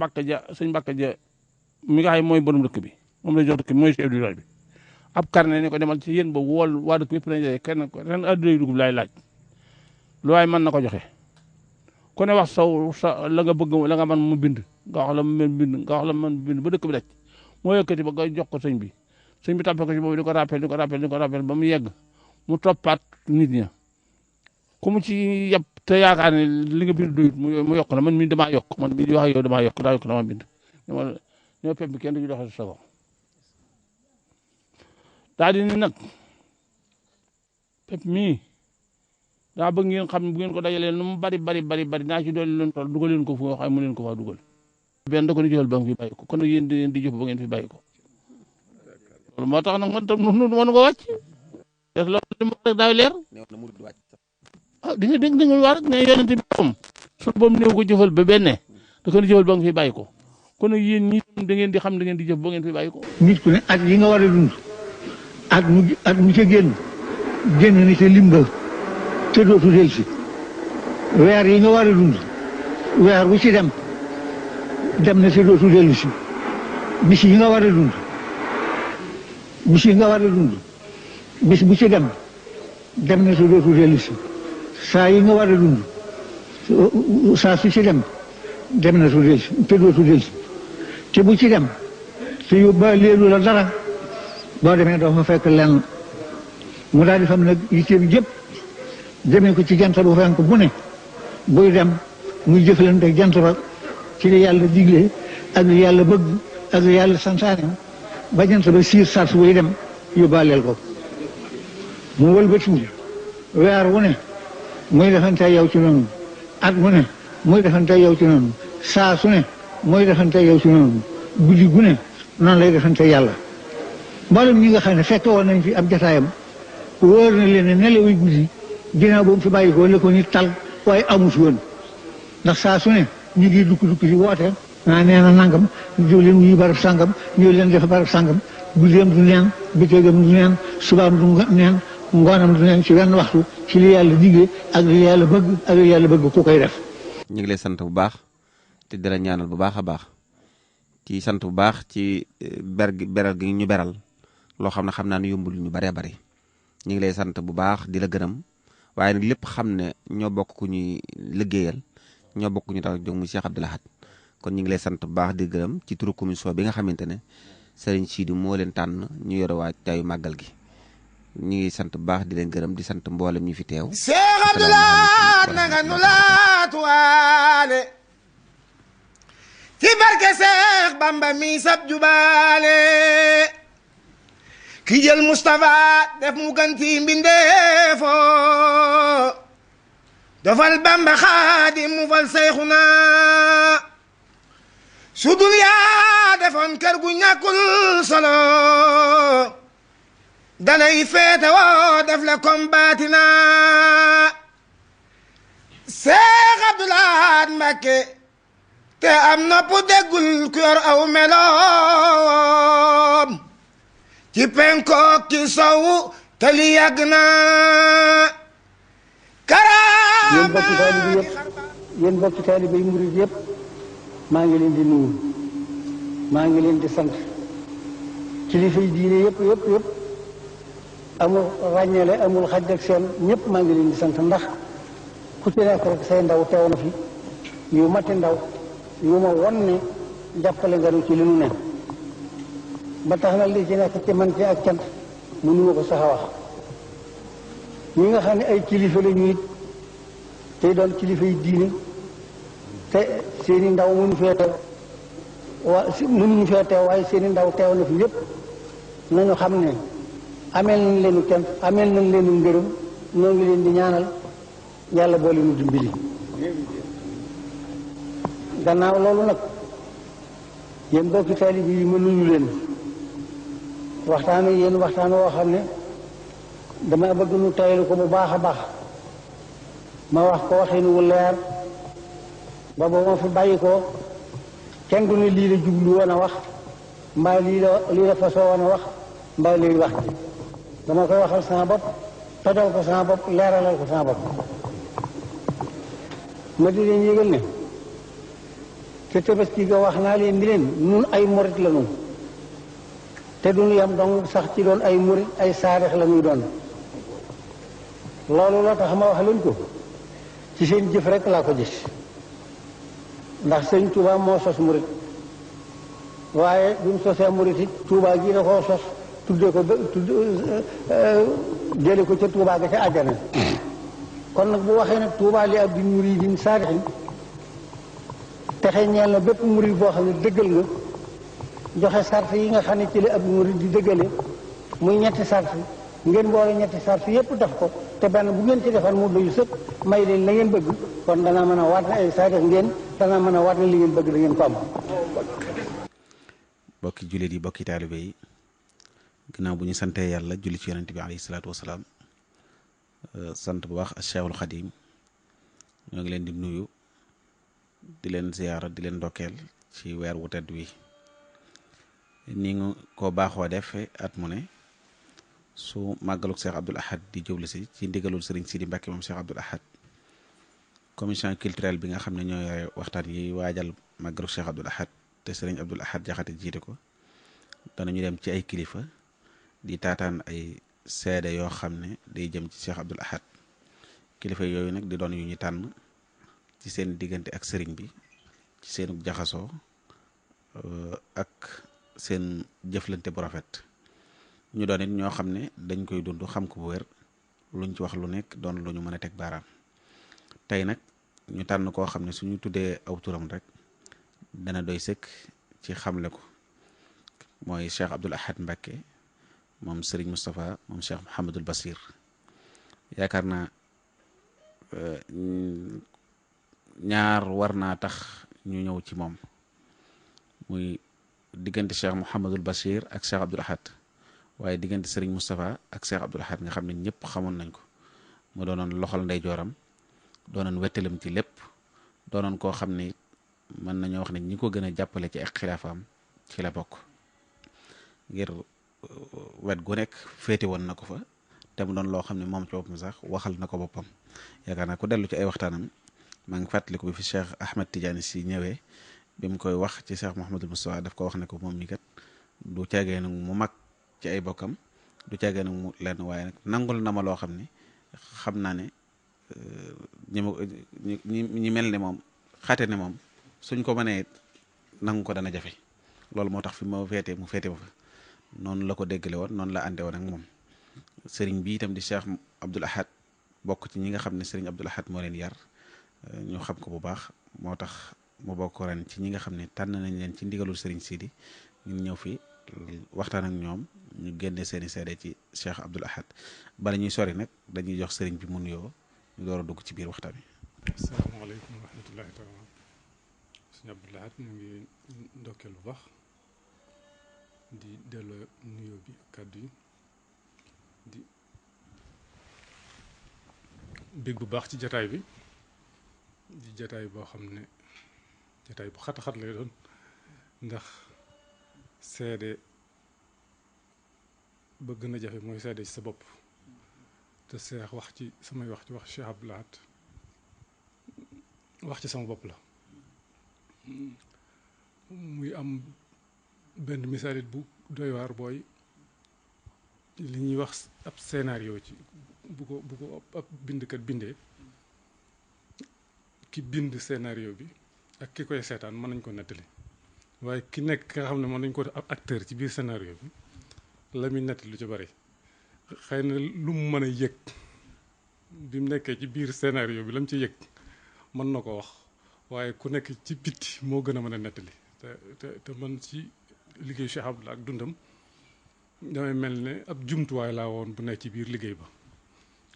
Mbàkke ja sëñ Mbàkke ja mi nga xam mooy borom dëkk bi moom la jox dëkk bi mooy chef du village bi ab carnet ni ko demal ci yéen ba wool waa dëkk yëpp lañ kenn ren adduna dugub laay laaj lu waay mën na ko joxe ku ne wax sa la nga bëgg la nga mën mu bind nga wax la mu bind nga wax la mu bind ba dëkk bi daj moo yëkkati ba nga jox ko sëñ bi tàppe ko ci boobu di ko rappel ba mu yegg mu toppaat nit ña ku mu ci yab te yaakaar ne li nga bind doyut mu yokk na man mii damaa yokk man mii di wax ak yow damaa yokk daa yokk dama bind ñoo pepp bi kenn du ci doxee sa ko daa di ni nag pepp mii daa bëgg ngeen xam bu ngeen ko dajalee nu mu bari naa ci dolli leen toll dugal leen ko fu nga xam mu leen ko faa dugal benn da ko ni jëfal ba nga fi bàyyi ko kon nag yéen di jëf ba ngeen fi bàyyi ko loolu moo tax nag man tam nu mën ko wàcc te loolu li mu rek daay leer ah di nga dégg da nga wax rek ne yonente bi moom suñu boobu néew ko jëfal ba benn da ko ni jëfal ba nga fi bàyyi ko kon nag yéen ñi da ngeen di xam da ngeen di jëf ba ngeen fi bàyyi ko nit ku ne at yi nga war a dund at mu ca génn ni te limba te dootu del si weer yi nga war a dund weer bu ci dem na te dootu dellu si bis yi nga war a dund bis bu ci dem na te dootu dellu si saa yi nga war a dund saa su ci dem na te dootu dellu si te bu ci dem te yóbbaaleelu la dara boo demee doo fa fekk lenn mu daal di xam nag yitteem jëpp demee ko ci jant bu fenk bu ne buy dem muy jëfalante ak jant ba ci li yàlla digle ak li yàlla bëgg ak li yàlla santaane ba jant ba siir sars buy dem yóbbaaleel ko mu wëlbatiwu weer wu ne muy defante yow ci noonu at mu ne muy defante yow ci noonu saa su ne muy defante yow ci noonu guddi gu ne noonu lay defante yàlla mboolem ñi nga xam ne fekk woon nañ fi ab jataayam wóor na leen ne nelawi guddi ginnaaw boobu fi bàyyi ko la ko nit tal waaye amu fi woon ndax saa su ne ñu ngi dukki di woote nee na nangam ñëw leen wuyu barab sangam ñëw leen def barab sangam guddeem du neen bëccëgam du neen subaam du neen ngoonam du neen ci wenn waxtu ci li yàlla digle ak li yàlla bëgg ku koy def. ñu ngi lay sant bu baax te di la ñaanal bu baax a baax ci sant bu baax ci beral gi ñu beral loo xam ne xam naa ne yombul ñu baree bari ñu ngi lay sant bu baax di la gërëm waaye nag lépp xam ne ñoo bokk ku ñuy liggéeyal ñoo bokk ñu tax jóg mu Cheikh Abdou Lahad kon ñu ngi lay sant bu baax di gërëm ci turu commission bi nga xamante ne Serigne Sidi moo leen tànn ñu yore waa taayu màggal gi ñu ngi sant bu baax di leen gërëm di sant mboolem ñu fi teew. Cheikh Abdou Lahad nanga nu laatuwaale ci barke Cheikh Bamba mi sab jubaale ki jël Moustapha def mu gën fi mbindeefo dofal Bamba Xaadim mu fal Seyxuna sudul yaa defoon kër gu ñàkkul solo danay feete woo def la kom baatina Cheikh Abdou Lahad Mbacké te am nopp déggul ku yor aw meloom ci penkook ci sowu te li yàgg na karaama yéen bokki taalibe yi murid yëpp maa ngi leen di nuyu maa ngi leen di sant kilifa yi diine yëpp amul ràññeele amul xaj ak seen ñëpp maa ngi leen di sant ndax ku ci nekk rek say ndaw teew na fi yu mati ndaw yu ma won ne jàppale nga nu ci li nu ne ba tax na li ci nekk ci man ci ak cant mënuma ko sax a wax ñi nga xam ne ay kilifa la ñu it tey doon kilifa yi diine te seeni ndaw mënuñu fee teew waaye seeni ndaw teew na fi yëpp nañu xam ne ameel nañ leenu cant ameel nañ leenu ngërëm ñoo ngi leen di ñaanal yàlla boole nu dimbali gannaaw loolu nag yéen bokki taalibe yi mënuñu leen waxtaan yéen waxtaan woo xam ne dama bëgg nu taylu ko bu baax a baax ma wax ko waxin wu leer ba ba ma fi bàyyi ko kenn du ne lii la jublu woon a wax mbaa lii la fasoo woon a wax mbaa lii wax dama koy waxal sama bopp tojal ko sama bopp leeralal ko sama bopp ma di leen yëgal ne te tabaski ga wax naa leen ni leen nun ay murit la nun te duñu yam dong sax ci doon ay murit ay saarix la ñuy doon loolu la tax ma wax leen ko ci seen jëf rek laa ko gis ndax sëñ Touba moo sos murit waaye bi mu sosee murit it Touba gi da koo sos tuddee ko jële ko ca Touba ga ca àjjana kon nag bu waxee nag Touba li abdi muridin saarixin texe ñeel na bépp murid boo xam ne dëggal nga joxe sart yi nga xam ne ci la ab murid di dëggale muy ñetti sart ngeen boole ñetti sart yépp def ko te benn bu ngeen ci defal mu doyu sëpp may leen la ngeen bëgg kon danaa mën a waat ne ay saarix ngeen danaa mën a waat ne li ngeen bëgg da ngeen ko am. bokki jullit yi bokki taalibe yi ginnaaw bu ñu santee yàlla julli ci yonent bi alayhi salaatu wasalaam sant bu baax Cheikhul Xadim ñoo ngi leen di nuyu di leen ziyaara di leen ndokkeel ci weer wu tedd wi ni nga ko baaxoo def at mu ne su màggaluk Cheikh Abdoul Ahad di jublu si ci ndigalul Serigne Sidi Mbacke moom Cheikh Abdoul Ahad commission culturelle bi nga xam ne ñoo yore waxtaan yi waajal màggaluk Cheikh Abdoul Ahad te Serigne Abdoul Ahad Jaxate jiite ko danañu dem ci ay kilifa di taataan ay seede yoo xam ne day jëm ci Cheikh Abdoul Ahad kilifa yooyu nag di doon yu ñu tànn ci seen diggante ak sëriñ bi ci seenu jaxasoo ak seen jëflante bu rafet ñu doon it ñoo xam ne dañ koy dund xam ko bu wér luñ ci wax lu nekk doon lu ñu mën a teg baaraam tey nag ñu tànn koo xam ne suñu tuddee aw turam rek dana doy sëkk ci xamle ko mooy Cheikh Abdoul Ahad Mbacké moom Serigne Moustapha moom Cheikh Mouhamadul Basir yaakaar naa ñaar war naa tax ñu ñëw ci moom muy diggante Cheikh Mouhamadul Basir ak Cheikh Abdoul Ahad waaye diggante Serigne Moustapha ak Cheikh Abdoul Ahad nga xam ne ñëpp xamoon nañ ko mu doonoon loxol ndeyjooram doonoon wettalam ci lépp doonoon koo xam ne mën nañoo wax ne ñi ko gën a jàppale ci ak xilaafaam ci la bokk ngir wet gu nekk féete woon na ko fa te mu doon loo xam ne moom ci boppam sax waxal na ko boppam yaakaar naa ku dellu ci ay waxtaanam maa ngi fàttaliku bi fi Cheikh Ahmed Tidiane si ñëwee bi mu koy wax ci Cheikh Mouhamadul Moustapha daf ko wax ne ko moom mi kat du caagee nag mu mag ci ay bokkam du caagee nag mu lenn waaye nag nangul na ma loo xam ne xam naa ne ñi mel ne moom xate ne moom suñ ko mënee nangu ko dana jafe loolu moo tax fi ma féete mu féete ma fa noonu la ko déggale woon noonu la ànde woon ak moom sëriñ bi itam di Cheikh Abdoul Ahad bokk ci ñi nga xam ne sëriñ Abdoul Ahad moo leen yar ñu xam ko bu baax moo tax mu bokk ren ci ñi nga xam ne tànn nañ leen ci ndigalul sëriñ Sidi ñu ñëw fi waxtaan ak ñoom ñu génne seeni seede ci Cheikh Abdoul Ahad bala ñuy sori nag dañuy jox sëriñ bi mu nuyoo ñu door a dugg ci biir waxtaan wi. asalaamaaleykum wa rahmatullahi taala sëriñ Abdoul Ahad ñu ngi ndokkeel bu baax di delloo nuyoo bi kàddu yi di bég bu baax ci jataay bi di jataay boo xam ne jataay bu xat-xat lay doon ndax seede ba gën a jafe mooy seede ci sa bopp te seex wax ci samay wax ci wax Cheikh Abdoul Ahad wax ci sama bopp la muy am benn misaalit bu doy waar booy li ñuy wax ab scénario ci bu ko ab bindkat bindee ki bind scénario bi ak ki koy seetaan mën nañ ko nettali waaye ki nekk nga xam ne mën nañ ko def ab acteur ci biir scénario bi la muy nettali lu ci bari xëy na lu mu mën a yëg bi mu nekkee ci biir scénario bi la mu ci yëg mën na ko wax waaye ku nekk ci bitti moo gën a mën a nettali te man ci liggéeyu Cheikh Abdoul ak dundam damay mel ne ab jumtuwaay laa woon bu nekk ci biir liggéey ba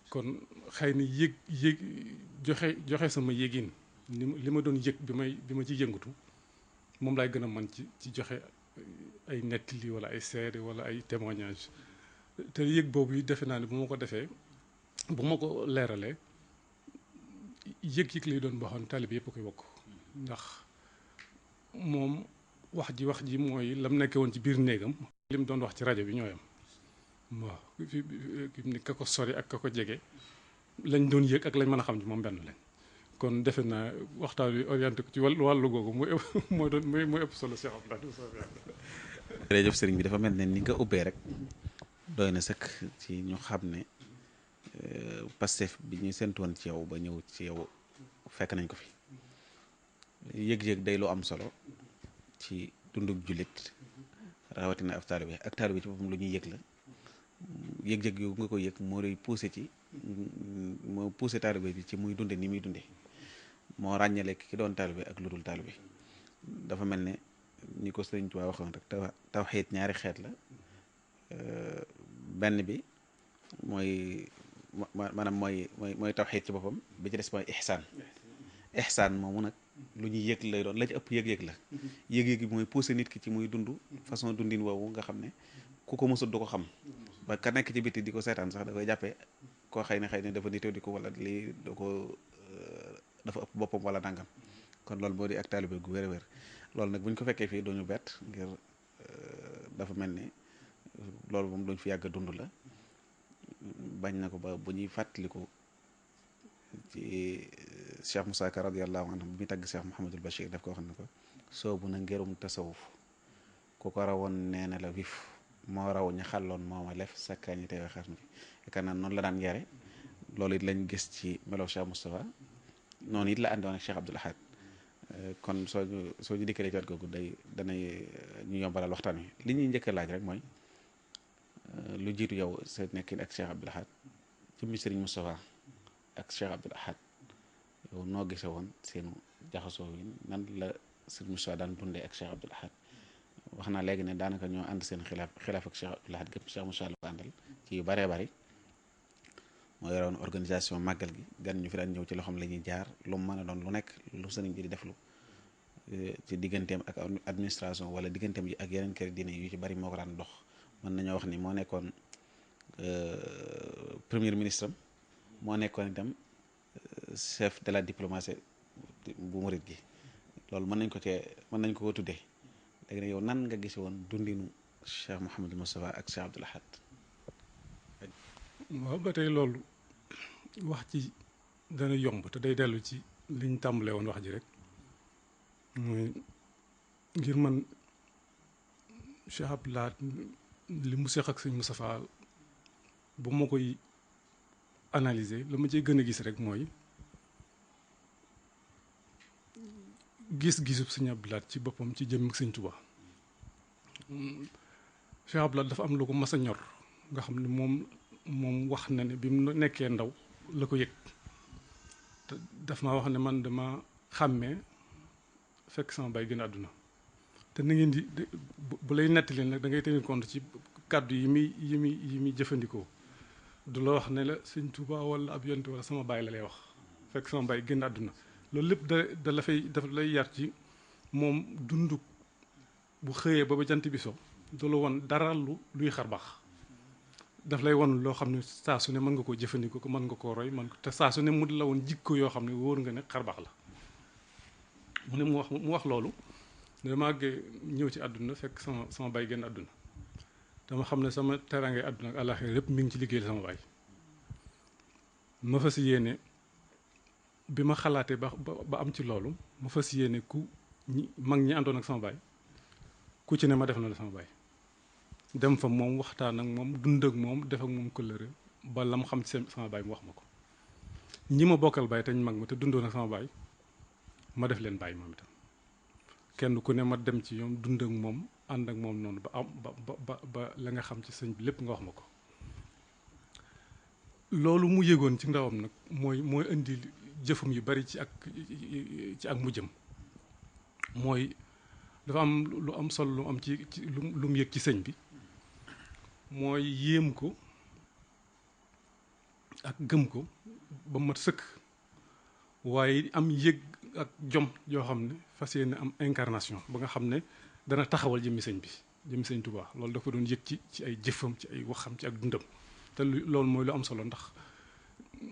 kon xëy na yëg joxe sama yëgin li ma doon yëg bi ma ci yëngatu moom laay gën a mën ci joxe ay nettali wala ay seede wala ay témoignage te yëg boobu defe naa ne bu ma ko defee bu ma ko leeralee yëg-yëg lay doon boo xam ne taalib yëpp a koy bokk ndax moom wax ji mooy lam nekkee woon ci biir néegam li mu doon wax ci rajo bi ñooyam waaw fi ni ka ko sori ak ka ko jege lañ doon yëg ak lañ mën a xam ci moom benn lañ kon defe naa waxtaan wi orienté ko ci wàllu googu mooy doon mooy ëpp solo Cheikh Abdoulaye. jërëjëf sëriñ bi dafa mel ne ni nga ubbee rek doy na sëkk ci ñu xam ne Pastef bi ñu séntu woon ci yow ba ñëw ci yow fekk nañ ko fi yëg-yëg day lu am solo ci dundug jullit rawatina ab taalibe ak taalibe ci boppam lu ñuy yëg la yëg-yëg yu nga ko yëg moo lay poussé moo poussé taalibe bi ci muy dunde ni muy dunde moo ràññale ki doon taalibe ak lu dul taalibe dafa mel ne ni ko sëriñ Tuubaa waxoon rek tawxiid ñaari xeet la benn bi mooy maanaam mooy tawxiid ci boppam bi ci des mooy ihsaan moomu nag lu ñuy yëg lay doon la ci ëpp yëg-yëg la yëg-yëg bi mooy poussé nit ki ci muy dund façon dundin woowu nga xam ne ku ko mësut du ko xam ba ka nekk ci biti di ko seetaan sax da koy jàppee koo xëy ne dafa nitoo di ko wala lii dafa ëpp boppam wala nangam kon loolu moo di ak taalibe gu wér-wér loolu nag bu ñu ko fekkee fii duñu bett ngir dafa mel ni loolu moom duñ fi yàgg a dund la bañ na ko ba bu ñuy fàttaliku ci Cheikh Moussa Ka radiyallahu anhu bi muy tagg Cheikh Mouhamadul Bachir daf ko wax ne ko soobu na ngerum tasawuf ku ko rawoon nee na la wif moo raw ña xàlloon mooma lef sakkaañi teewe xar mi yaakaar naa noonu la daan yare loolu it lañ gis ci melo Cheikh Moustapha noonu it la àndoon ak Cheikh Abdoul Ahad kon soo ñu dikkalee ci wet googu danay ñu yombalal waxtaan wi li ñuy njëkk a laaj rek mooy lu jiitu yow sa nekkin ak Cheikh Abdoul Ahad jëmmi Serigne Moustapha ak Cheikh Abdoul Ahad yow noo gise woon seenu jaxasoo wi nan la Serigne Moustapha daan dundee ak Cheikh Abdoul Ahad wax naa léegi ne daanaka ñoo ànd seen xilaaf ak Cheikh Abdoul Ahad gépp Cheikh Moustapha la ko àndal ci yu baree bari moo yoroon organisation màggal gi gan ñu fi daan ñëw ci loxoom la ñuy jaar lu mu mën a doon lu nekk lu sëriñ bi di def lu ci digganteem ak administration wala digganteem yi ak yeneen kër diine yu ci bari moo ko daan dox mën nañoo wax ni moo nekkoon premier ministre am moo nekkoon itam chef de la diplomatie bu murit gi loolu mën nañ ko tuddee léegi nag yow nan nga gise woon dundinu Cheikh Mouhamadou Moustapha ak Cheikh Abdoul Ahad. waaw ba tey loolu wax ci dana yomb te day dellu ci liñ tàmbalee woon wax ji rek mooy ngir man Cheikh Abdoul Ahad li mu seq ak sëñ Moustapha bu ma koy analyser la ma ciy gën a gis rek mooy gis-gisub sëñ Abdoul Ahad ci boppam ci jëm sëñ Tuubaa Cheikh Abdoul Ahad dafa am lu ko mas a ñor nga xam ne moom wax na ne bi mu nekkee ndaw la ko yëg te daf ma wax ne man dama xàmmee fekk sama baay gën a àdduna te na ngeen di bu lay nettali nag da ngay tenir compte ci kàddu yi muy jëfandikoo du la wax ne la sëñ Tuubaa wala ab yonte wala sama baay la lay wax fekk sama baay gën a àdduna loolu lépp daf lay yar ci moom dundu bu xëyee ba jant bi so du la woon dara luy xar baax daf lay won loo xam ne saa su ne mën nga koo jëfandikoo ko mën nga koo roy te saa su ne mu la woon jikko yoo xam ne wóor nga ne xar baax la mu ne mu wax loolu dama ñëw ci àdduna fekk sama baay génn àdduna dama xam ne sama teraangay àdduna ak àllaaxira lépp mi ngi ci liggéeyal sama baay ma fas yéene bi ma xalaatee ba am ci loolu ma fas yéene mag ñi àndoon ak sama baay ku ci ne ma def na la sama baay dem fa moom waxtaan ak moom dund ak moom def ak moom kóllëre ba la mu xam ci sama baay mu wax ma ko ñi ma bokkal baay te ñu mag ma te dundoon ak sama baay ma def leen baay moom itam kenn ku ne ma dem ci ñoom dund ak moom ànd ak moom noonu ba la nga xam ci sëñ bi lépp nga wax ma ko loolu mu yëgoon ci ndawam nag mooy indi jëfum yu bari ci ak mujjam mooy dafa am lu am solo lu am ci lu mu yëg ci sëñ bi mooy yéem ko ak gëm ko ba mat sëkk waaye am yëg ak jom yoo xam ne fas yéene am incarnation ba nga xam ne dana taxawal jëmmi sëñ bi jëmmi sëñ Tuubaa loolu dafa doon yëg ci ay jëfam ci ay waxam ci ak dundam te loolu mooy lu am solo ndax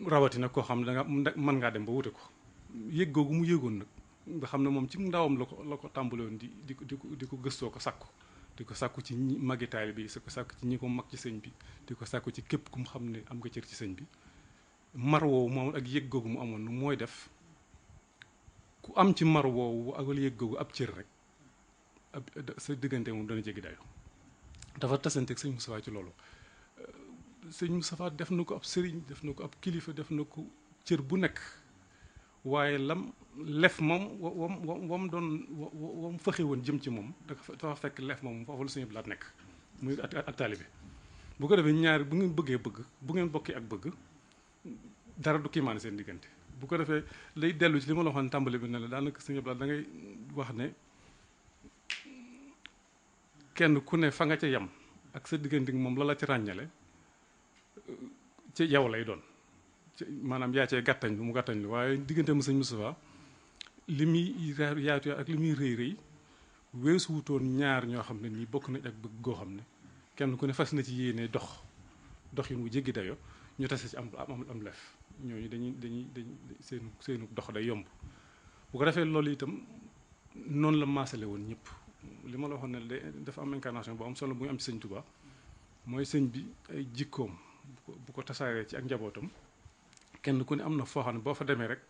rawatina koo xam ne danga mën ngaa dem ba wute ko yëg googu mu yëgoon nag nga xam ne moom ci ndawam la ko tàmbale woon di ko gëstoo ko sàkku di ko sàkku ci magi taalibe bi di ko sàkku ci ñi ko mag ci sëñ bi di ko sàkku ci képp ku mu xam ne am nga cër ci sëñ bi mar woowu moom ak yëg googu mu amoon mooy def ku am ci mar woowu ak wala yëg googu ab cër rek ab sa diggante moom dana jéggi dayo dafa tasanteeg sëñ Moustapha ci loolu sëñ Moustapha def na ko ab sëriñ def na ko ab kilifa def na ko cër bu nekk waaye lam lef moom wam doon wam fexe woon jëm ci moom dafa fekk lef moom foofu la sëñ Abdou Lahad nekk muy ak taalibe bu ko defee ñaari bu ngeen bëggee bëgg bu ngeen bokkee ak bëgg dara du kiimaane seen diggante bu ko defee lay dellu ci li ma la waxoon tàmbali bi ne la daanaka sëñ Abdou Lahad da ngay wax ne kenn ku ne fa nga ca yem ak sa diggante moom la ci ràññale ci yow lay doon maanaam yaa cee gàttañ lu mu gàttañ lu waaye diggante mu sëñ Moustapha li muy yaatu ak li muy rëy rëy weesu wutoon ñaar ñoo xam ne nii bokk nañ ak bëgg goo xam ne kenn ku ne fas na ci yéene doxin wu jéggi dayo ñu tase ci am lef ñooñu dañuy seenu dox day yomb bu ko defee loolu itam noonu la maasale woon ñëpp li ma la waxoon ne dafa am incarnation bu am solo bu ñu am ci sëñ Touba mooy sëñ bi ay jikkoom bu ko tasaaree ci ak njabootam kenn ku ne am na foo xam ne boo fa demee rek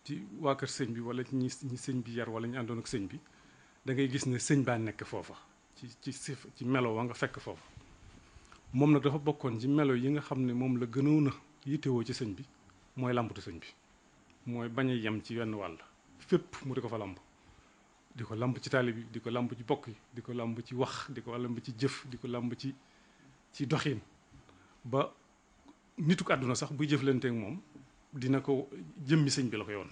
ci waa kër sëñ bi wala ñi sëñ bi yar wala ñu àndoon ak sëñ bi da ngay gis ne sëñ baa nekk foofa ci melo wa nga fekk foofa moom nag dafa bokkoon ci melo yi nga xam ne moom la gënoon a yittewoo ci sëñ bi mooy làmbatu sëñ bi mooy bañ a yem ci wenn wàll fépp mu di ko fa làmb di ko làmb ci taali bi di ko làmb ci bokk yi di ko làmb ci wax di ko làmb ci jëf di ko làmb ci doxin ba nituk àdduna sax buy jëflanteek moom dina ko jëmmi sëñ bi la ko yoon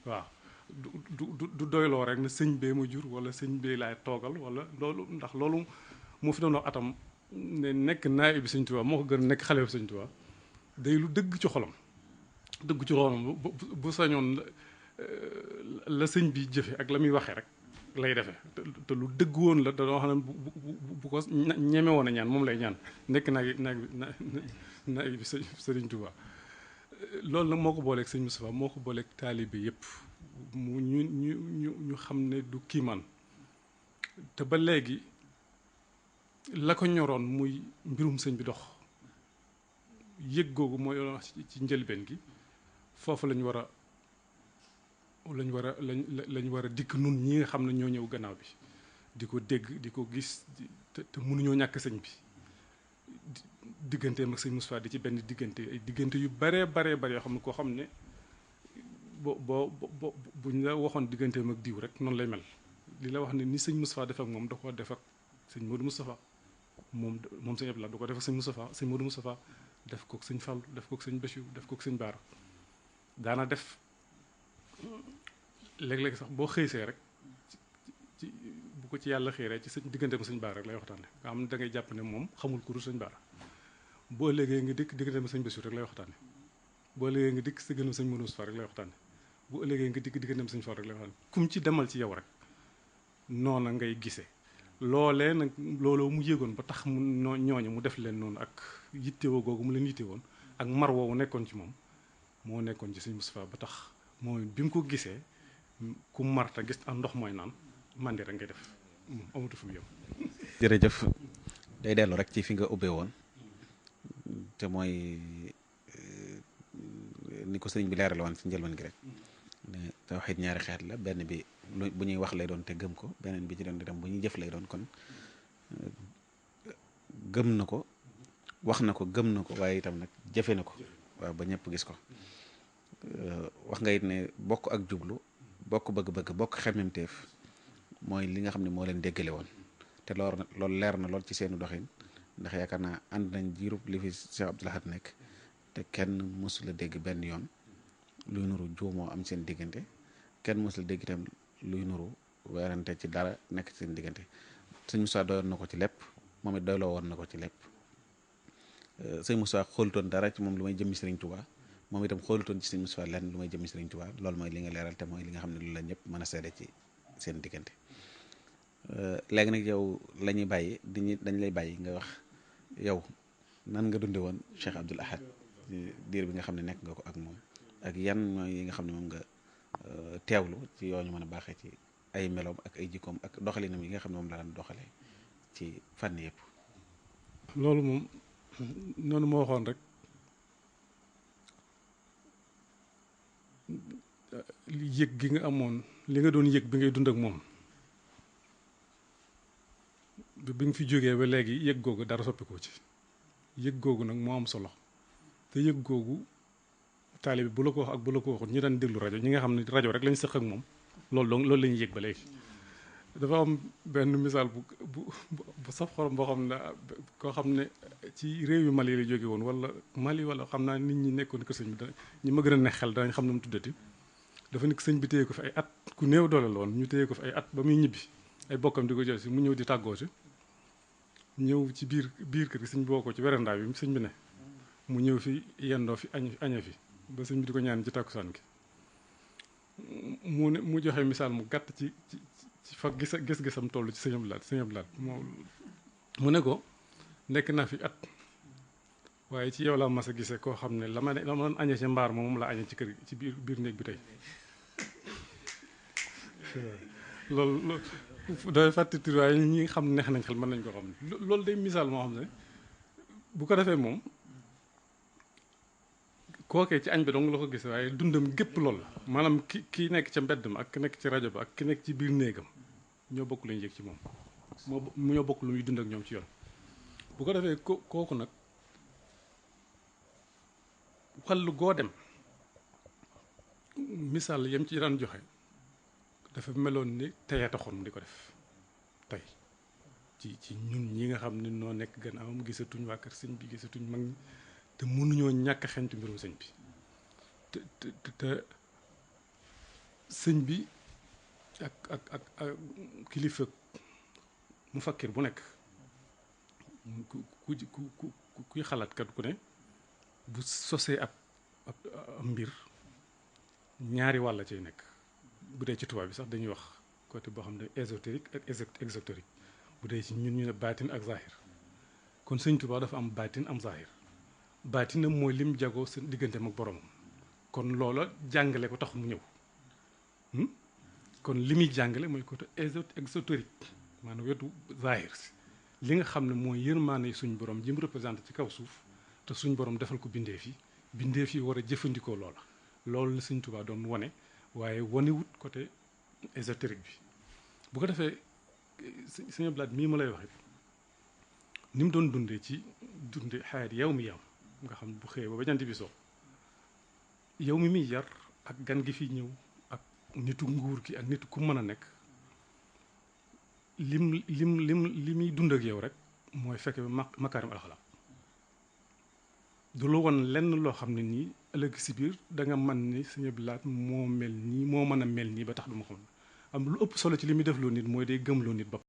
waaw du doyloo rek na sëñ bee ma jur wala sëñ bee laay toogal wala loolu ndax loolu moo fi doon wax atam ne nekk naay bi sëñ Tuubaa moo ko gën a nekk xale bi sëñ Tuubaa day lu dëgg ci xolam bu sañoon la sëñ bi jëfe ak la muy waxee rek lay defee te lu dëgg woon la da xam ne bu ko ñeme woon a ñaan moom lay ñaan nekk naay bi sëriñ Tuubaa loolu nag moo ko booleeg sëñ Moustapha moo ko booleeg taalibe yëpp mu ñu xam ne du kiimaan te ba léegi la ko ñoroon muy mbirum sëñ bi dox yëg googu mooy ci njëlbeen gi foofu lañ war a dikk nun ñi nga xam ne ñoo ñëw gannaaw bi di ko dégg di ko gis te mënuñoo ñàkk sëñ bi digganteem ak sëñ Moustapha di ci benn diggante yu baree yoo xam ne koo xam ne buñ la waxoon digganteem ak diw rek noonu lay mel li la wax ne ni sëñ Moustapha def ak moom da ko def ak sëñ Modou Moustapha moom sëñ Abdou Lahad da ko def ak sëñ Moustapha sëñ Modou Moustapha def kook sëñ Fallou def kook sëñ Bachir def kook sëñ Baara daana def léeg-léeg sax boo xëysee rek bu ko ci yàlla xiiree ci sëñ digganteem sëñ Baara rek lay waxtaane nga xam ne da ngay jàpp ne moom xamul ku dul sëñ Baara boo léegee nga dikk digganteem sëñ Bachir rek lay waxtaane boo léegee nga dikk si gënam sëñ Modou Moustapha rek lay waxtaane bu ëllëgee nga dikk digganteem sëñ Fallou rek lay waxtaane kum ci demal ci yow rek noona ngay gisee loolee nag looloo mu yéegoon ba tax mu ñooñu mu def leen noonu ak yittewoo googu mu leen yittewoon ak mar woowu nekkoon ci moom moo nekkoon ci sëñ Moustapha ba tax mooy bi mu ko gisee ku marta gis am ndox mooy naan mandi rek ngay def amatu fu mu yem. jërëjëf day dellu rek ci fi nga ubbee woon te mooy ni ko sëriñ bi leeral woon ci njëlbeen gi rek ne tawhiid ñaari xeet la benn bi bu ñuy wax lay doon te gëm ko beneen bi ci doon itam bu ñuy jëf lay doon kon gëm na ko wax na ko gëm na ko waaye itam nag jëfe na ko waaw ba ñëpp gis ko wax nga it ne bokk ak jublu bokk bëgg-bëgg bokk xemmemteef mooy li nga xam ne moo leen déggale woon te loolu leer na lool ci seenu doxin ndax yaakaar naa ànd nañ jiirub li fi Cheikh Abdou Lahad nekk te kenn mësula dégg benn yoon luy nuru juumoo am seen diggante kenn mësula dégg itam luy nuru weerante ci dara nekk ci seen diggante sëñ Moussa doyoon na ko ci lépp moom it doyloo woon na ko ci lépp sëñ Moussa xoolutoon dara ci moom lu may jëmmi Sëriñ Tuubaa moom itam xoolutoon ci sëñ Moussa lenn lu may jëmmi Sëriñ Tuubaa loolu mooy li nga leeral te mooy li nga xam ne lu la ñëpp mën a seede ci seen diggante léegi nag yow la ñuy bàyyi dañ lay bàyyi nga wax yow nan nga dunde woon Cheikh Abdou Lahad diir bi nga xam ne nekk nga ko ak moom ak yan mooy yi nga xam ne moom nga teewlu ci yoo ñu mën a baaxee ci ay meloom ak ay jikkoom ak doxalinam yi nga xam ne moom la daan doxalee ci fànn yëpp. loolu moom noonu moo waxoon rek yëg gi nga amoon li nga doon yëg bi ngay dund ak moom bi nga fi jógee ba léegi yëg googu dara soppikoo ci yëg googu nag moo am solo te yëg googu taalibe bu la ko wax ak bu la ko waxut ñi daan déglu rajo ñi nga xam ne rajo rek lañ sëq ak moom loolu la ñuy yëg ba léegi. dafa am benn misaal bu saf xorom boo xam ne koo xam ne ci réew yu Mali la jóge woon wala Mali wala xam naa nit ñi nekkoon kër sëñ bi ñi ma gën a neex xel danañ xam ne mu tuddati dafa nekk sëñ bi téye ko fi ay at ku néew doole la woon ñu téye ko fi ay at ba muy ñibbi ay bokkam di ko jël si mu ñëw di tàggoo si ñëw ci biir kër gi sëñ bi boo ko ci werandaa bi sëñ bi ne mu ñëw fi yendoo fi aña fi ba sëñ bi di ko ñaan ci tàkkusaan gi mu joxe misaal mu gàtt ci fa gis-gisam toll ci sëñ Abdou Lahad mu ne ko nekk naa fi at waaye ci yow laa mas a gisee koo xam ne la ma doon añee ci mbaar moom la añee ci kër ci biir néeg bi tey loolu dafay fàtte tur waaye ñi xam neex nañ xel mën nañ ko xam loolu day misaal moo xam ne bu ko defee moom kookee ci añ bi dong la ko gis waaye dundam gépp loolu la maanaam ki nekk ca mbedd ma ak ki nekk ci rajo ba ak ki nekk ci biir néegam ñoo bokk lu ñu yëg ci moom ñoo bokk lu muy dund ak ñoom ci yoon bu ko defee kooku nag wàllu goo dem misaal yam ci daan joxe dafa meloon ni tey a taxoon mu di ko def tey ci ñun ñi nga xam ne noo nekk gannaawam gisatuñ waa kër sëñ bi gisatuñ mag ñi te mënuñoo ñàkk xentu mbirum sëñ bi te sëñ bi ak kilifa mu fakkir bu nekk kuy xalaat kat ku ne bu sosee ab mbir ñaari wàll cay nekk bu dee ci tubaab bi sax dañuy wax côté boo xam ne ésotérique ak exotérique bu dee ci ñun ñu ne baatin ak zahir kon sëñ Tuubaa dafa am baatin am zahir baatinam mooy lim jagoo seen digganteem ak boromam kon loola jàngale ko tax mu ñëw kon li muy jàngale mooy côté exotérique maanaam wetu zahir si li nga xam ne mooy yërmaane suñ borom ji mu représenté ci kaw suuf te suñ borom defal ko bindeef yi war a jëfandikoo loolu la sëñ Tuubaa doon wane waaye wanewut côté ésotérique bi bu ko defee sëñ Abdou Lahad mii ma lay wax it ni mu doon dundee ci dunde xayaat yow mi nga xam bu xëyee ba jant bi so yow mi muy yar ak gan gi fi ñëw ak nitu nguur gi ak nitu ku mën a nekk li muy dund ak yow rek mooy fekk makaarim alxalaaq du la woon lenn loo xam ne nii ëllëg si biir da nga mën ni Sëñ Abdou Lahad moo mel nii moo mën a mel nii ba tax du ma xam am lu ëpp solo ci li muy def loo nit mooy day gëmloo nit bopp